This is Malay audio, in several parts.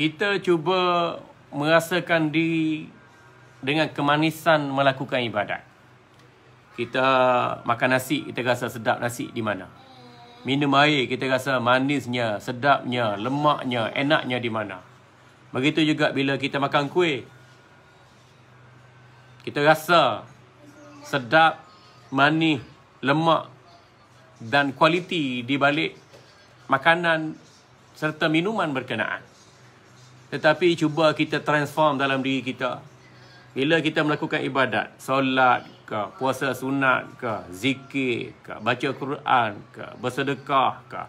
kita cuba merasakan diri dengan kemanisan melakukan ibadat. Kita makan nasi, kita rasa sedap nasi di mana? Minum air, kita rasa manisnya, sedapnya, lemaknya, enaknya di mana? Begitu juga bila kita makan kuih. Kita rasa sedap, manis, lemak dan kualiti di balik makanan serta minuman berkenaan. Tetapi cuba kita transform dalam diri kita. Bila kita melakukan ibadat, solat ke, puasa sunat ke, zikir ke, baca Quran ke, bersedekah ke,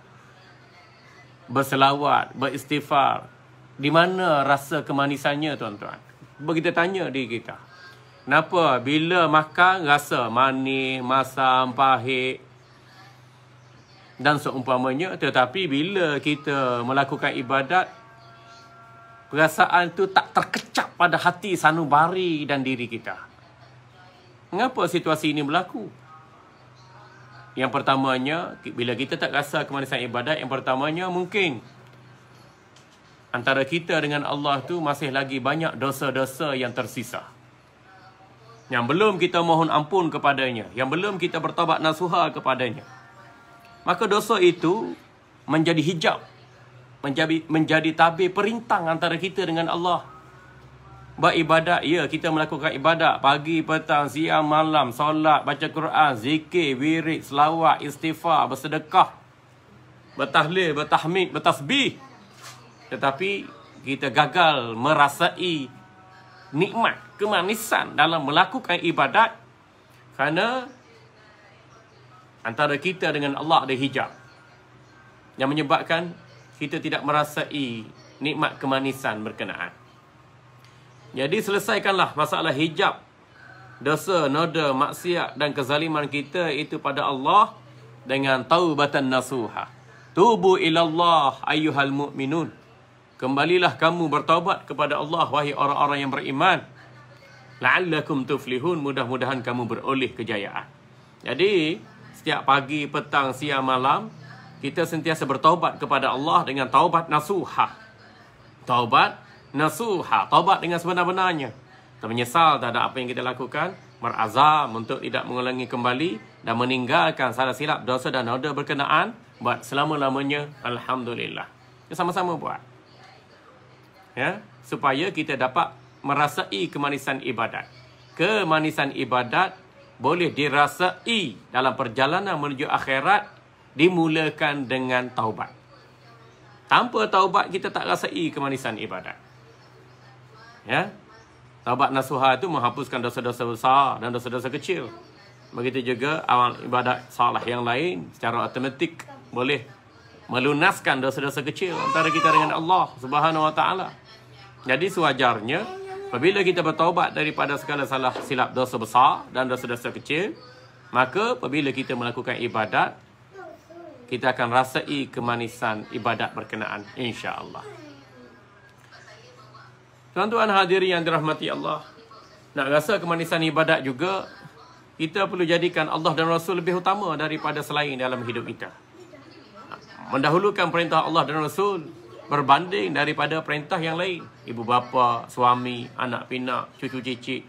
berselawat, beristighfar, di mana rasa kemanisannya, tuan-tuan? Cuba kita tanya diri kita. Kenapa bila makan rasa manis, masam, pahit dan seumpamanya, tetapi bila kita melakukan ibadat, perasaan itu tak terkecap pada hati sanubari dan diri kita. Mengapa situasi ini berlaku? Yang pertamanya, bila kita tak rasa kemanisan ibadat, yang pertamanya mungkin antara kita dengan Allah tu masih lagi banyak dosa-dosa yang tersisa, yang belum kita mohon ampun kepadanya, yang belum kita bertaubat nasuha kepadanya. Maka dosa itu menjadi hijab, menjadi tabir perintang antara kita dengan Allah. Beribadat, ya, kita melakukan ibadat pagi, petang, siang, malam, solat, baca Quran, zikir, wirid, selawat, istighfar, bersedekah, bertahlil, bertahmid, bertasbih. Tetapi kita gagal merasai nikmat, kemanisan dalam melakukan ibadat kerana antara kita dengan Allah ada hijab yang menyebabkan kita tidak merasai nikmat kemanisan berkenaan. Jadi selesaikanlah masalah hijab, dosa, noda, maksiat dan kezaliman kita itu pada Allah dengan taubatan nasuha. Tubu ilallah ayyuhal mu'minun. Kembalilah kamu bertaubat kepada Allah, wahai orang-orang yang beriman. La'allakum tuflihun. Mudah-mudahan kamu beroleh kejayaan. Jadi setiap pagi, petang, siang, malam, kita sentiasa bertaubat kepada Allah dengan taubat nasuha. Taubat nasuha. Taubat dengan sebenar-benarnya. Kita menyesal terhadap apa yang kita lakukan. Berazam untuk tidak mengulangi kembali. Dan meninggalkan salah silap, dosa dan noda berkenaan. Buat selama-lamanya. Alhamdulillah. Kita sama-sama buat. Ya, supaya kita dapat merasai kemanisan ibadat. Kemanisan ibadat boleh dirasai dalam perjalanan menuju akhirat, dimulakan dengan taubat. Tanpa taubat kita tak rasai kemanisan ibadat. Ya, taubat nasuha itu menghapuskan dosa-dosa besar dan dosa-dosa kecil. Begitu juga amal ibadat salah yang lain secara automatik boleh melunaskan dosa-dosa kecil antara kita dengan Allah Subhanahu Wa Taala. Jadi sewajarnya apabila kita bertaubat daripada segala salah silap dosa besar dan dosa-dosa kecil, maka apabila kita melakukan ibadat, kita akan rasai kemanisan ibadat berkenaan, insya-Allah. Tuan-tuan hadirin yang dirahmati Allah, nak rasa kemanisan ibadat juga, kita perlu jadikan Allah dan Rasul lebih utama daripada selain dalam hidup kita. Mendahulukan perintah Allah dan Rasul berbanding daripada perintah yang lain. Ibu bapa, suami, anak pinak, cucu cicit,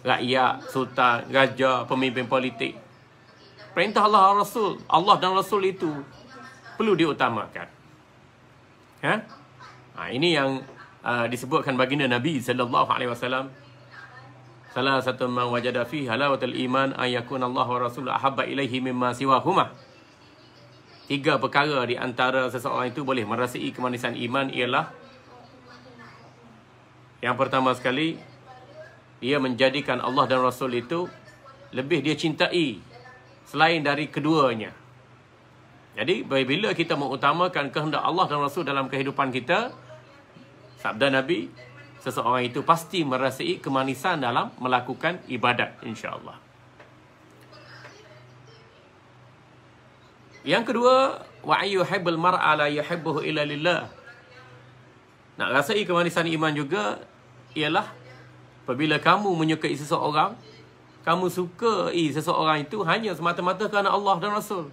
rakyat, sultan, raja, pemimpin politik. Perintah Allah dan Rasul itu perlu diutamakan. Ha? Ini yang disebutkan baginda Nabi sallallahu alaihi wasallam. Salah satu man wajada fi halawatul iman ayakun Allah wa Rasul ahabba ilaihi mimma siwahuma. 3 perkara di antara seseorang itu boleh merasai kemanisan iman ialah, yang pertama sekali, dia menjadikan Allah dan Rasul itu lebih dia cintai selain dari keduanya. Jadi bila kita mengutamakan kehendak Allah dan Rasul dalam kehidupan kita, sabda Nabi, seseorang itu pasti merasai kemanisan dalam melakukan ibadat, insya-Allah. Yang kedua, wa ayyuhibbul mar'a la yuhibbuhu illa lillah. Nak rasai kemanisan iman juga ialah apabila kamu menyukai seseorang, kamu sukai seseorang itu hanya semata-mata kerana Allah dan Rasul.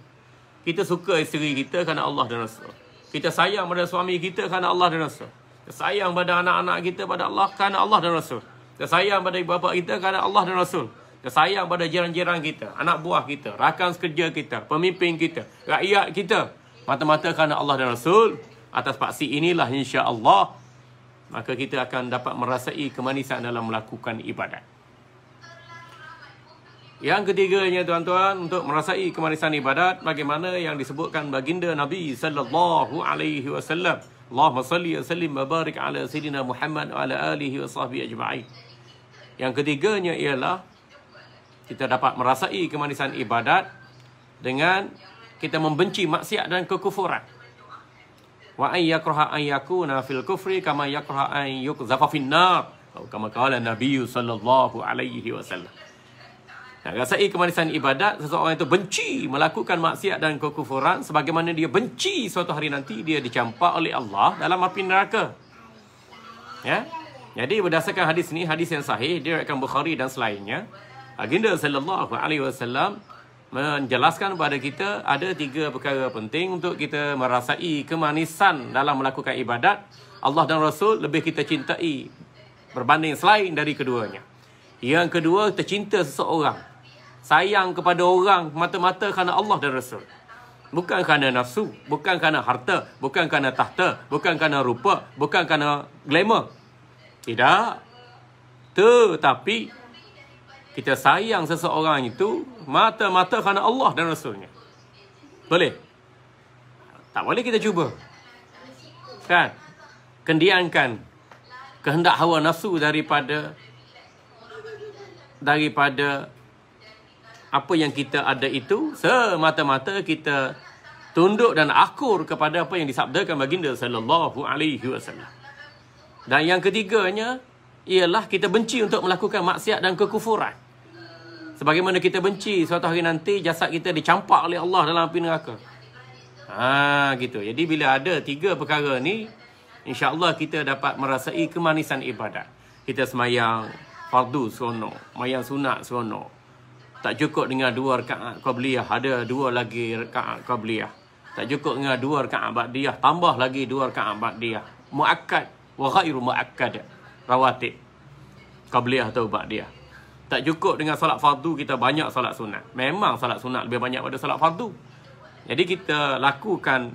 Kita suka isteri kita kerana Allah dan Rasul. Kita sayang pada suami kita kerana Allah dan Rasul. Kita sayang pada anak-anak kita pada Allah kerana Allah dan Rasul. Kita sayang pada ibu bapa kita kerana Allah dan Rasul. Kita sayang pada jiran-jiran kita, anak buah kita, rakan sekerja kita, pemimpin kita, rakyat kita. Mata-mata kerana Allah dan Rasul. Atas paksi inilah insya-Allah maka kita akan dapat merasai kemanisan dalam melakukan ibadat. Yang ketiganya tuan-tuan, untuk merasai kemanisan ibadat, bagaimana yang disebutkan baginda Nabi sallallahu alaihi wasallam. Allahumma salli wa sallim wa barik ala sayyidina Muhammad wa ala alihi wa sahbihi ajma'in. Yang ketiganya ialah kita dapat merasai kemanisan ibadat dengan kita membenci maksiat dan kekufuran. Wa ay yakraha an yakuna fil kufri kama yakraha an yuqzafa fin nar. Atau kama qala Nabi sallallahu alaihi wasallam. Nak rasai kemanisan ibadat, seseorang itu benci melakukan maksiat dan kekufuran sebagaimana dia benci suatu hari nanti dia dicampak oleh Allah dalam api neraka. Ya. Jadi berdasarkan hadis ni, hadis yang sahih diriwayatkan Bukhari dan selainnya, baginda sallallahu alaihi wasallam menjelaskan kepada kita ada 3 perkara penting untuk kita merasai kemanisan dalam melakukan ibadat. Allah dan Rasul lebih kita cintai berbanding selain dari keduanya. Yang kedua, kita cinta seseorang. Sayang kepada orang mata-mata kerana Allah dan Rasul. Bukan kerana nafsu, bukan kerana harta, bukan kerana tahta, bukan kerana rupa, bukan kerana glamour. Tidak. Tetapi kita sayang seseorang itu mata-mata kerana Allah dan Rasulnya. Boleh? Tak boleh kita cuba. Kan? Kendiankan kehendak hawa nafsu daripada apa yang kita ada itu, semata-mata kita tunduk dan akur kepada apa yang disabdakan baginda sallallahu alaihi wasallam. Dan yang ketiganya ialah kita benci untuk melakukan maksiat dan kekufuran. Sebagaimana kita benci suatu hari nanti jasad kita dicampak oleh Allah dalam api neraka. Gitu. Jadi bila ada 3 perkara ni, insya-Allah kita dapat merasai kemanisan ibadat. Kita semayang fardu seronok, semayang sunat seronok. Tak cukup dengan 2 rakaat qabliyah, ada 2 lagi rakaat qabliyah. Tak cukup dengan 2 rakaat ba'diyah, tambah lagi 2 rakaat ba'diyah. Muakkad wa ghairu muakkad. Rawatib. Qabliyah atau ba'diyah. Tak cukup dengan solat fardu, kita banyak solat sunat. Memang solat sunat lebih banyak pada solat fardu. Jadi kita lakukan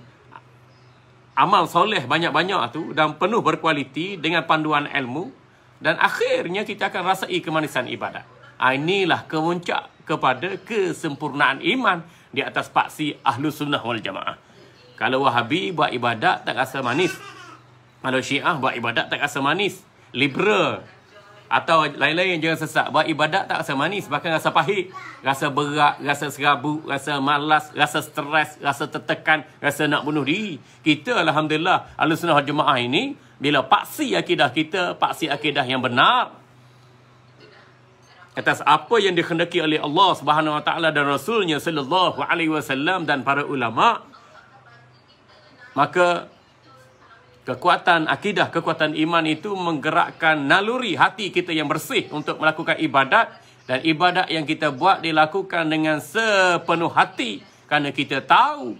amal soleh banyak-banyak tu dan penuh berkualiti dengan panduan ilmu. Dan akhirnya kita akan rasai kemanisan ibadat. Inilah kemuncak kepada kesempurnaan iman di atas paksi Ahlus Sunnah wal Jamaah. Kalau Wahabi buat ibadat tak rasa manis. Kalau Syiah buat ibadat tak rasa manis. Liberal atau lain-lain jangan sesat, buat ibadat tak rasa manis, bahkan rasa pahit, rasa berat, rasa serabut, rasa malas, rasa stres, rasa tertekan, rasa nak bunuh diri. Kita alhamdulillah Ahlus Sunnah wal Jamaah ini, bila paksi akidah kita, paksi akidah yang benar atas apa yang dikehendaki oleh Allah Subhanahu wa taala dan Rasulnya sallallahu alaihi wasallam dan para ulama, maka kekuatan akidah, kekuatan iman itu menggerakkan naluri hati kita yang bersih untuk melakukan ibadat, dan ibadat yang kita buat dilakukan dengan sepenuh hati kerana kita tahu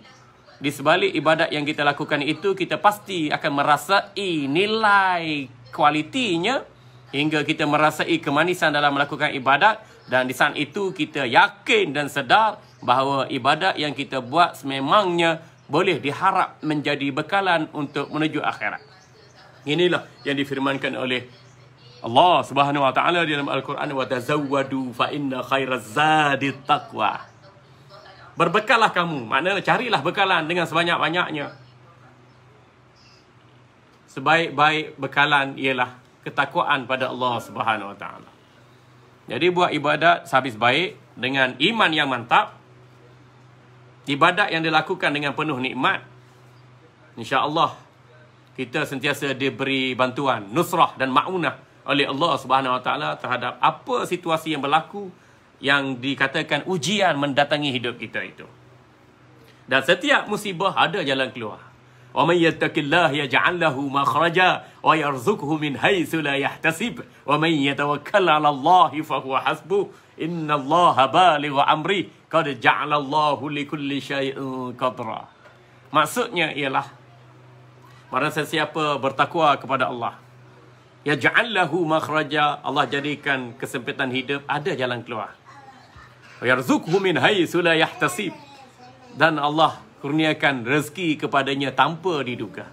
di sebalik ibadat yang kita lakukan itu kita pasti akan merasai nilai kualitinya hingga kita merasai kemanisan dalam melakukan ibadat, dan di saat itu kita yakin dan sedar bahawa ibadat yang kita buat sememangnya boleh diharap menjadi bekalan untuk menuju akhirat. Inilah yang difirmankan oleh Allah Subhanahu wa taala dalam Al-Quran, wa tazawwadu fa inna khairaz zadi taqwa. Berbekallah kamu, maknanya carilah bekalan dengan sebanyak-banyaknya. Sebaik-baik bekalan ialah ketakwaan pada Allah Subhanahu wa taala. Jadi buat ibadat sehabis baik dengan iman yang mantap, ibadat yang dilakukan dengan penuh nikmat, insya-Allah kita sentiasa diberi bantuan, nusrah dan ma'unah oleh Allah Subhanahu wa taala terhadap apa situasi yang berlaku yang dikatakan ujian mendatangi hidup kita itu. Dan setiap musibah ada jalan keluar. Wa may yattaqillaha yaj'al lahu makhraja wa yarzuqhu min haitsu la yahtasib wa may yatawakkal 'ala Allahi fa huwa hasbuh innallaha balighu amri qad ja'ala Allahu likulli syai'in qadra. Maksudnya ialah Barang sesiapa bertakwa kepada Allah, yaj'al lahu makhraja, Allah jadikan kesempitan hidup ada jalan keluar. Wa yarzuqhu min haitsu la yahtasib, dan Allah kurniakan rezeki kepadanya tanpa diduga.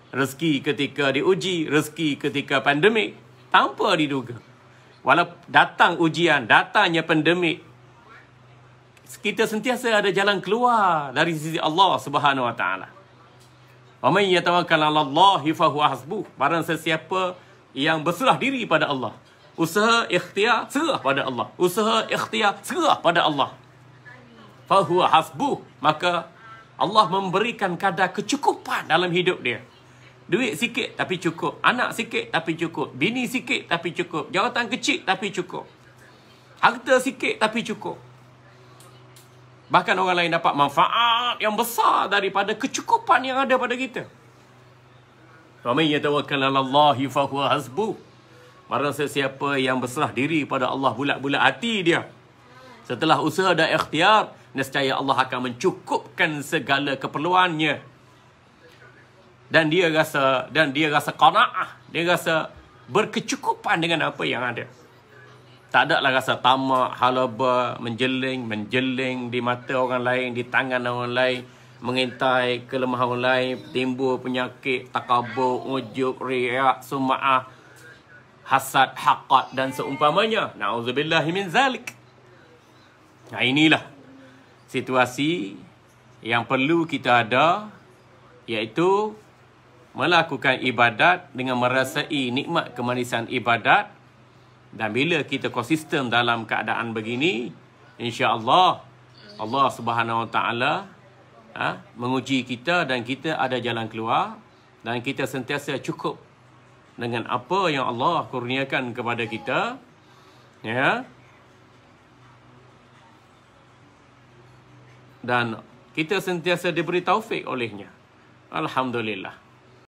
Rezeki ketika diuji, rezeki ketika pandemik, tanpa diduga. Walau datang ujian, datangnya pandemik, kita sentiasa ada jalan keluar dari sisi Allah Subhanahu wa taala. Wa may yatawakkal 'ala Allah fa huwa hasbuh. Barang sesiapa yang berserah diri pada Allah, usaha ikhtiar serah pada Allah, usaha ikhtiar serah pada Allah, fa huwa hasbuh, maka Allah memberikan kadar kecukupan dalam hidup dia. Duit sikit tapi cukup, anak sikit tapi cukup, bini sikit tapi cukup, jawatan kecil tapi cukup, harta sikit tapi cukup. Bahkan orang lain dapat manfaat yang besar daripada kecukupan yang ada pada kita. Wa may yatawakkal 'ala Allahi fa huwa hasbuh. Barang sesiapa yang berserah diri pada Allah, bulat-bulat hati dia, setelah usaha dan ikhtiar, nescaya Allah akan mencukupkan segala keperluannya. Dan dia rasa qanaah, dia rasa berkecukupan dengan apa yang ada. Tak ada lah rasa tamak, halaba, menjeling di mata orang lain, di tangan orang lain, mengintai kelemahan orang lain, timbul penyakit, takabur, ujub, riak, sum'ah, hasad, haqad dan seumpamanya. Na'udzubillahi min zalik. Nah, inilah situasi yang perlu kita ada, iaitu melakukan ibadat dengan merasai nikmat kemanisan ibadat. Dan bila kita konsisten dalam keadaan begini, insya-Allah Allah Subhanahu Wa Taala menguji kita dan kita ada jalan keluar, dan kita sentiasa cukup dengan apa yang Allah kurniakan kepada kita, ya. Dan kita sentiasa diberi taufik olehnya. Alhamdulillah.